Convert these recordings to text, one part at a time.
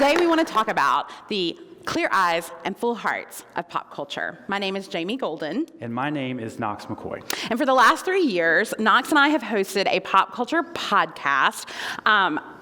Today we want to talk about the clear eyes and full hearts of pop culture. My name is Jamie Golden. And my name is Knox McCoy. And for the last 3 years, Knox and I have hosted a pop culture podcast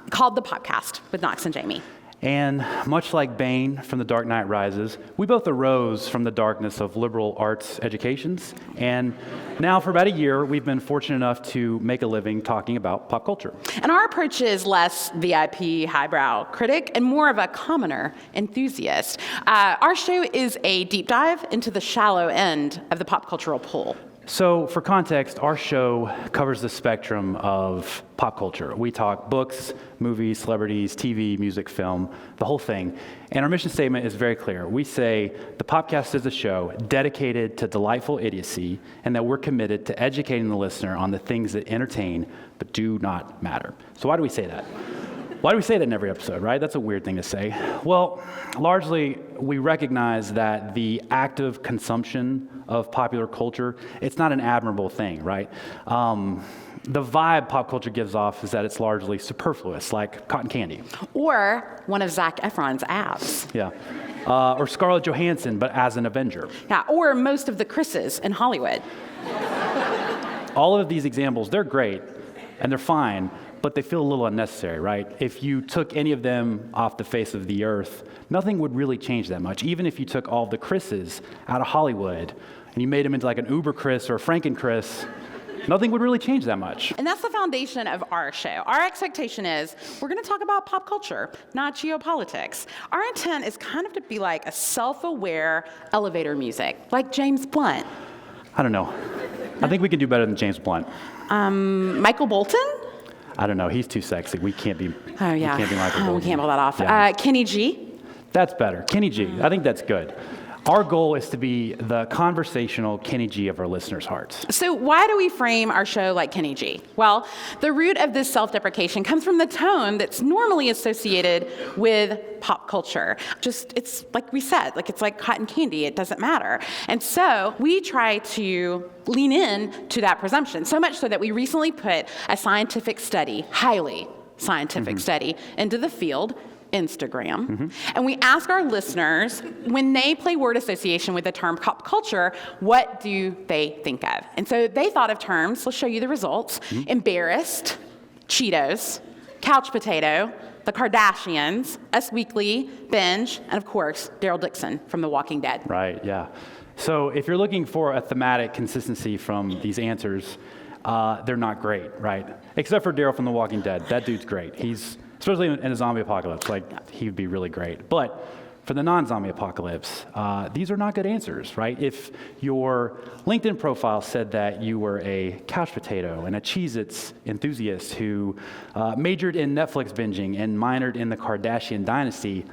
called the Popcast with Knox and Jamie. And much like Bane from The Dark Knight Rises, we both arose from the darkness of liberal arts educations. And now for about a year, we've been fortunate enough to make a living talking about pop culture. And our approach is less VIP, highbrow critic, and more of a commoner enthusiast. Our show is a deep dive into the shallow end of the pop cultural pool. So for context, our show covers the spectrum of pop culture. We talk books, movies, celebrities, TV, music, film, the whole thing. And our mission statement is very clear. We say the Popcast is a show dedicated to delightful idiocy, and that we're committed to educating the listener on the things that entertain but do not matter. So why do we say that? Why do we say that in every episode, right? That's a weird thing to say. Well, largely, we recognize that the active consumption of popular culture, it's not an admirable thing, right? The vibe pop culture gives off is that it's largely superfluous, like cotton candy. Or one of Zac Efron's abs. Yeah. Or Scarlett Johansson, but as an Avenger. Yeah, or most of the Chris's in Hollywood. All of these examples, they're great, and they're fine, but they feel a little unnecessary, right? If you took any of them off the face of the earth, nothing would really change that much. Even if you took all the Chris's out of Hollywood and you made them into like an Uber Chris or a Franken Chris, nothing would really change that much. And that's the foundation of our show. Our expectation is we're going to talk about pop culture, not geopolitics. Our intent is kind of to be like a self-aware elevator music, like James Blunt. I don't know. I think we can do better than James Blunt. Michael Bolton? I don't know. He's too sexy. We can't be. Oh yeah. We can't be Michael Bolton. We can't pull that off. Yeah. Kenny G. That's better. Kenny G. I think that's good. Our goal is to be the conversational Kenny G of our listeners' hearts. So why do we frame our show like Kenny G? Well, the root of this self-deprecation comes from the tone that's normally associated with pop culture. Just, it's like we said, like it's like cotton candy, it doesn't matter. And so we try to lean in to that presumption, so much so that we recently put a scientific study, highly scientific study, into the field, Instagram, and we ask our listeners, when they play word association with the term pop culture, what do they think of? And so they thought of terms, let's show you the results, embarrassed, Cheetos, couch potato, the Kardashians, Us Weekly, Binge, and of course, Daryl Dixon from The Walking Dead. Right, yeah. So if you're looking for a thematic consistency from these answers, they're not great, right? Except for Daryl from The Walking Dead. That dude's great. Especially in a zombie apocalypse, he would be really great. But for the non-zombie apocalypse, these are not good answers, right? If your LinkedIn profile said that you were a couch potato and a Cheezits enthusiast who majored in Netflix binging and minored in the Kardashian dynasty,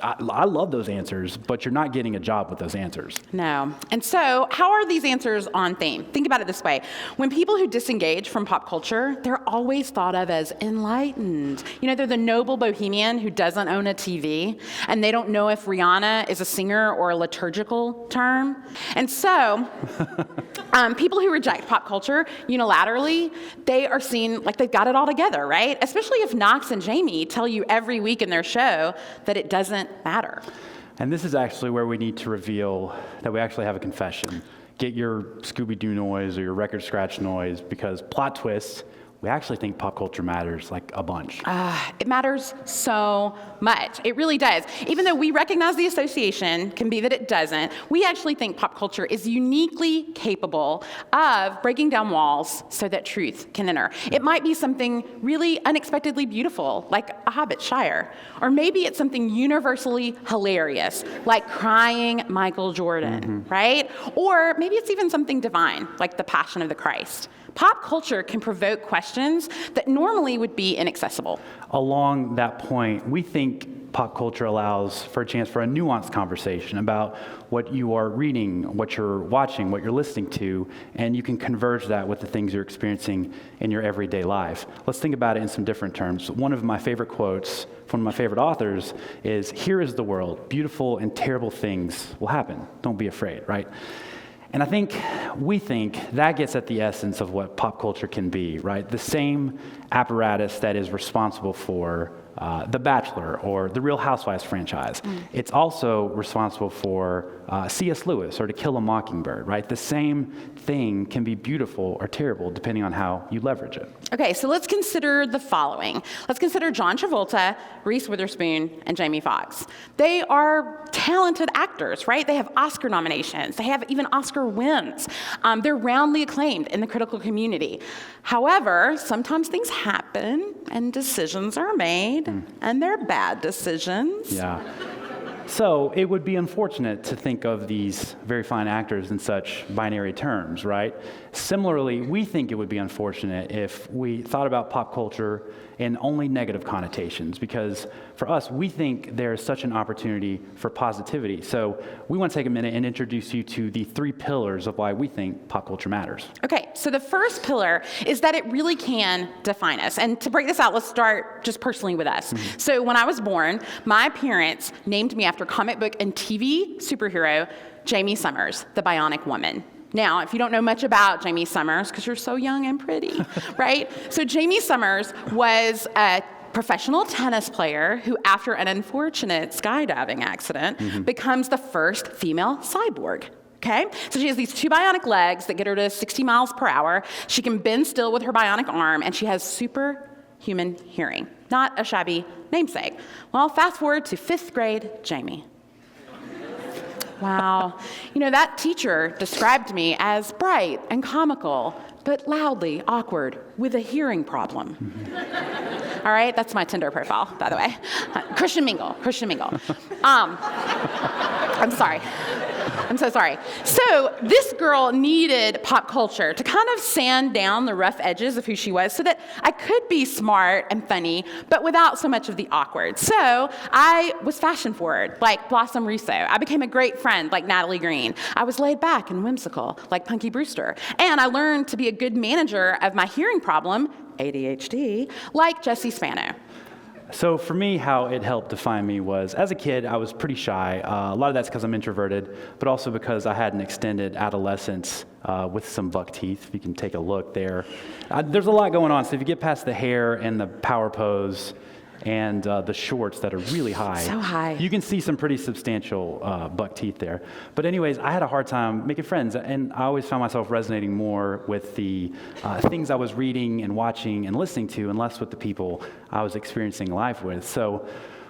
I love those answers, but you're not getting a job with those answers. No. And so, how are these answers on theme? Think about it this way. When people who disengage from pop culture, they're always thought of as enlightened. You know, they're the noble bohemian who doesn't own a TV, and they don't know if Rihanna is a singer or a liturgical term. And so, people who reject pop culture unilaterally, they are seen like they've got it all together, right? Especially if Knox and Jamie tell you every week in their show that it doesn't matter. And this is actually where we need to reveal that we actually have a confession. Get your Scooby-Doo noise or your record scratch noise, because plot twist, we actually think pop culture matters like a bunch. It matters so much. It really does. Even though we recognize the association can be that it doesn't, we actually think pop culture is uniquely capable of breaking down walls so that truth can enter. It might be something really unexpectedly beautiful, like A Hobbit Shire. Or maybe it's something universally hilarious, like crying Michael Jordan, right? Or maybe it's even something divine, like The Passion of the Christ. Pop culture can provoke questions that normally would be inaccessible. Along that point, we think pop culture allows for a chance for a nuanced conversation about what you are reading, what you're watching, what you're listening to, and you can converge that with the things you're experiencing in your everyday life. Let's think about it in some different terms. One of my favorite quotes from one of my favorite authors is, "Here is the world. Beautiful and terrible things will happen. Don't be afraid," right? And we think that gets at the essence of what pop culture can be, right? The same apparatus that is responsible for The Bachelor or the Real Housewives franchise. It's also responsible for C.S. Lewis or To Kill a Mockingbird, right? The same thing can be beautiful or terrible depending on how you leverage it. Okay, so let's consider the following. Let's consider John Travolta, Reese Witherspoon, and Jamie Foxx. They are talented actors, right? They have Oscar nominations. They have even Oscar wins. They're roundly acclaimed in the critical community. However, sometimes things happen and decisions are made, and they're bad decisions. Yeah. So it would be unfortunate to think of these very fine actors in such binary terms, right? Similarly, we think it would be unfortunate if we thought about pop culture in only negative connotations, because for us, we think there's such an opportunity for positivity. So we want to take a minute and introduce you to the 3 pillars of why we think pop culture matters. Okay, so the first pillar is that it really can define us. And to break this out, let's start just personally with us. So when I was born, my parents named me after comic book and TV superhero Jamie Summers, the Bionic Woman. Now, if you don't know much about Jamie Summers, because you're so young and pretty, right? So Jamie Summers was a professional tennis player who, after an unfortunate skydiving accident, becomes the first female cyborg. Okay? So she has these 2 bionic legs that get her to 60 miles per hour. She can bend still with her bionic arm, and she has superhuman hearing. Not a shabby namesake. Well, fast forward to 5th grade Jamie. Wow. You know, that teacher described me as bright and comical, but loudly awkward with a hearing problem. All right, that's my Tinder profile, by the way. Christian Mingle. I'm sorry. I'm so sorry. So this girl needed pop culture to kind of sand down the rough edges of who she was so that I could be smart and funny, but without so much of the awkward. So I was fashion forward, like Blossom Russo. I became a great friend, like Natalie Green. I was laid back and whimsical, like Punky Brewster. And I learned to be a good manager of my hearing problem, ADHD, like Jessie Spano. So for me, how it helped define me was, as a kid, I was pretty shy. A lot of that's because I'm introverted, but also because I had an extended adolescence with some buck teeth. If you can take a look there. There's a lot going on, so if you get past the hair and the power pose and the shorts that are really high. So high. You can see some pretty substantial buck teeth there. But anyways, I had a hard time making friends, and I always found myself resonating more with the things I was reading and watching and listening to, and less with the people I was experiencing life with. So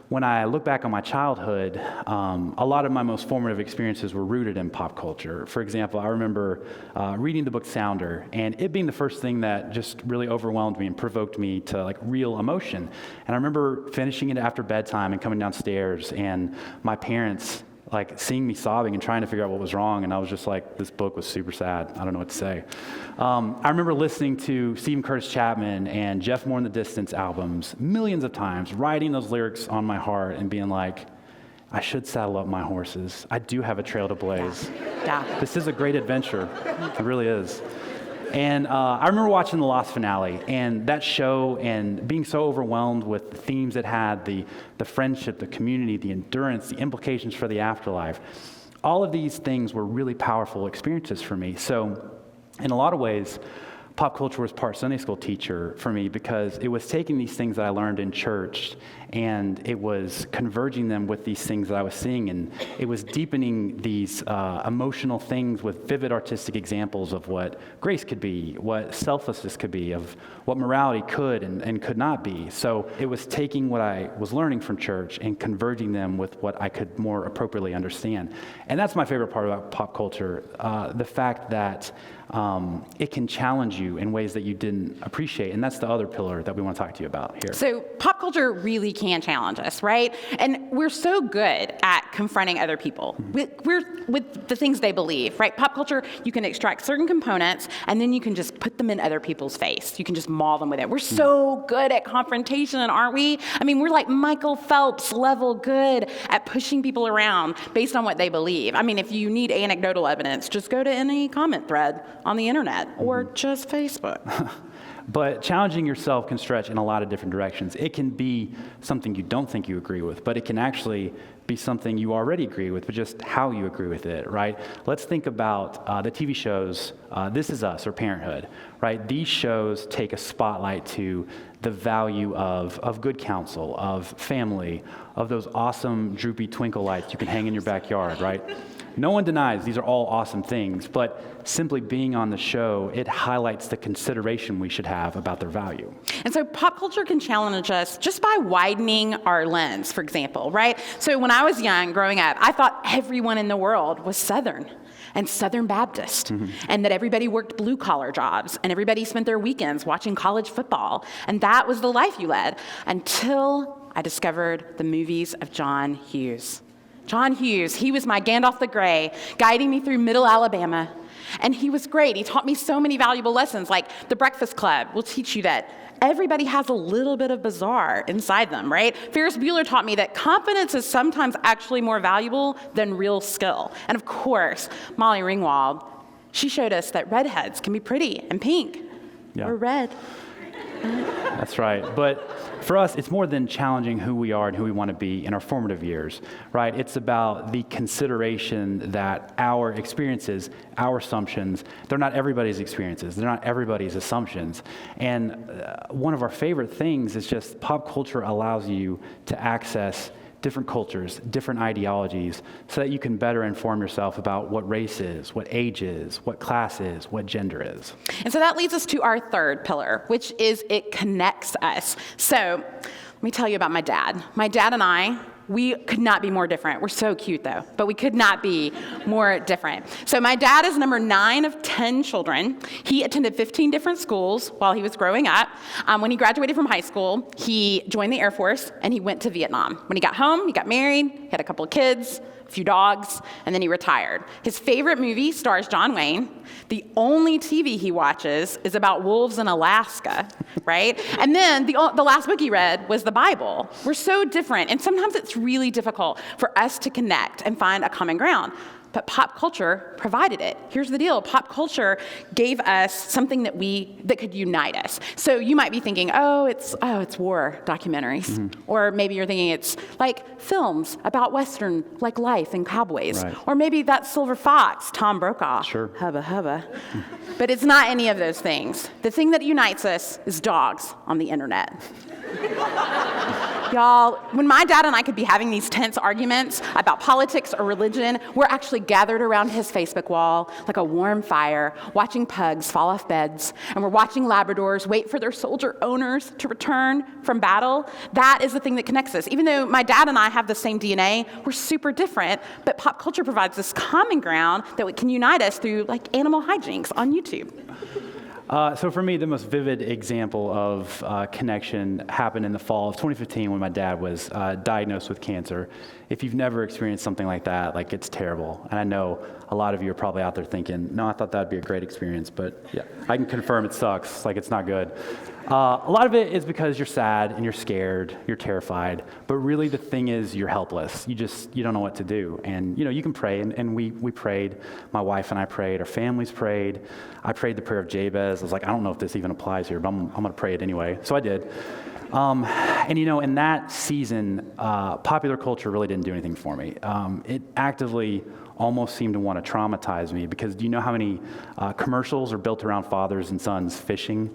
when I look back on my childhood, a lot of my most formative experiences were rooted in pop culture. For example, I remember reading the book Sounder, and it being the first thing that just really overwhelmed me and provoked me to like real emotion. And I remember finishing it after bedtime and coming downstairs, and my parents like seeing me sobbing and trying to figure out what was wrong, and I was just like, this book was super sad. I don't know what to say. I remember listening to Stephen Curtis Chapman and Jeff Moore in the Distance albums millions of times, writing those lyrics on my heart and being like, I should saddle up my horses. I do have a trail to blaze. Yeah. This is a great adventure. It really is. And I remember watching the Lost finale, and that show, and being so overwhelmed with the themes it had, the friendship, the community, the endurance, the implications for the afterlife. All of these things were really powerful experiences for me. So in a lot of ways, pop culture was part Sunday school teacher for me, because it was taking these things that I learned in church and it was converging them with these things that I was seeing, and it was deepening these emotional things with vivid artistic examples of what grace could be, what selflessness could be, of what morality could and could not be. So it was taking what I was learning from church and converging them with what I could more appropriately understand. And that's my favorite part about pop culture, the fact that it can challenge you in ways that you didn't appreciate. And that's the other pillar that we want to talk to you about here. So pop culture really can challenge us, right? And we're so good at confronting other people with the things they believe, right? Pop culture, you can extract certain components and then you can just put them in other people's face. You can just maul them with it. We're so good at confrontation, aren't we? I mean, we're like Michael Phelps level good at pushing people around based on what they believe. I mean, if you need anecdotal evidence, just go to any comment thread on the internet or just Facebook. But challenging yourself can stretch in a lot of different directions. It can be something you don't think you agree with, but it can actually be something you already agree with, but just how you agree with it, right? Let's think about the TV shows, This Is Us or Parenthood, right? These shows take a spotlight to the value of good counsel, of family, of those awesome droopy twinkle lights you can hang in your backyard, right? No one denies these are all awesome things, but simply being on the show, it highlights the consideration we should have about their value. And so pop culture can challenge us just by widening our lens, for example, right? So when I was young, growing up, I thought everyone in the world was Southern and Southern Baptist, and that everybody worked blue-collar jobs, and everybody spent their weekends watching college football, and that was the life you led, until I discovered the movies of John Hughes. John Hughes, he was my Gandalf the Grey, guiding me through middle Alabama. And he was great. He taught me so many valuable lessons, like The Breakfast Club will teach you that everybody has a little bit of bizarre inside them, right? Ferris Bueller taught me that confidence is sometimes actually more valuable than real skill. And of course, Molly Ringwald, she showed us that redheads can be pretty and pink, or red. That's right. But for us, it's more than challenging who we are and who we want to be in our formative years, right? It's about the consideration that our experiences, our assumptions, they're not everybody's experiences. They're not everybody's assumptions. And one of our favorite things is just pop culture allows you to access different cultures, different ideologies, so that you can better inform yourself about what race is, what age is, what class is, what gender is. And so that leads us to our third pillar, which is it connects us. So let me tell you about my dad. My dad and I, we could not be more different. We're so cute though, but we could not be more different. So my dad is number 9 of 10 children. He attended 15 different schools while he was growing up. When he graduated from high school, he joined the Air Force and he went to Vietnam. When he got home, he got married, he had a couple of kids, a few dogs, and then he retired. His favorite movie stars John Wayne. The only TV he watches is about wolves in Alaska, right? And then the last book he read was the Bible. We're so different, and sometimes it's really difficult for us to connect and find a common ground. But pop culture provided it. Here's the deal. Pop culture gave us something that could unite us. So you might be thinking, it's war documentaries. Or maybe you're thinking it's like films about Western, like life and cowboys. Right. Or maybe that Silver Fox, Tom Brokaw. Sure. Hubba hubba. But it's not any of those things. The thing that unites us is dogs on the internet. Y'all, when my dad and I could be having these tense arguments about politics or religion, we're actually gathered around his Facebook wall like a warm fire, watching pugs fall off beds, and we're watching Labradors wait for their soldier owners to return from battle. That is the thing that connects us. Even though my dad and I have the same DNA, we're super different, but pop culture provides this common ground that can unite us through like animal hijinks on YouTube. So for me, the most vivid example of connection happened in the fall of 2015 when my dad was diagnosed with cancer. If you've never experienced something like that, like it's terrible. And I know a lot of you are probably out there thinking, no, I thought that'd be a great experience, but yeah, I can confirm it sucks, like it's not good. A lot of it is because you're sad and you're scared, you're terrified, but really the thing is you're helpless. You don't know what to do. And you can pray, and we prayed. My wife and I prayed, our families prayed. I prayed the prayer of Jabez. I was like, I don't know if this even applies here, but I'm going to pray it anyway. So I did. And in that season, popular culture really didn't do anything for me. It actively almost seemed to want to traumatize me, because do you know how many commercials are built around fathers and sons fishing?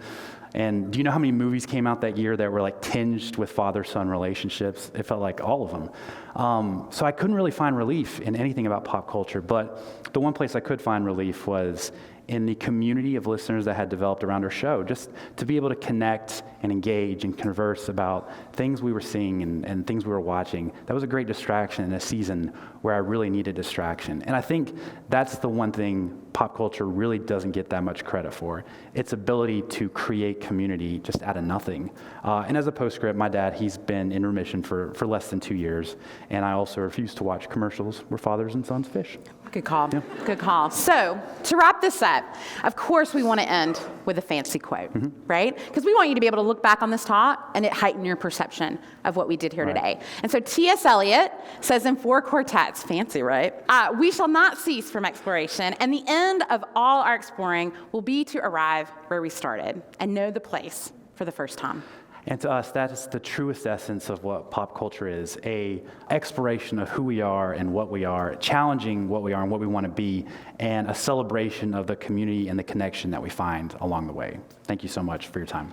And do you know how many movies came out that year that were like tinged with father-son relationships? It felt like all of them. So I couldn't really find relief in anything about pop culture, but the one place I could find relief was in the community of listeners that had developed around our show, just to be able to connect and engage and converse about things we were seeing and things we were watching. That was a great distraction in a season where I really needed distraction. And I think that's the one thing pop culture really doesn't get that much credit for. Its ability to create community just out of nothing. And as a postscript, my dad, he's been in remission for less than 2 years. And I also refuse to watch commercials where fathers and sons fish. Good call. Yeah. Good call. So to wrap this up, of course we want to end with a fancy quote, right? Because we want you to be able to look back on this talk and it heighten your perception of what we did here today. And so T.S. Eliot says in 4 quartets, fancy, right? We shall not cease from exploration, and the end of all our exploring will be to arrive where we started and know the place for the first time. And to us, that is the truest essence of what pop culture is, a exploration of who we are and what we are, challenging what we are and what we want to be, and a celebration of the community and the connection that we find along the way. Thank you so much for your time.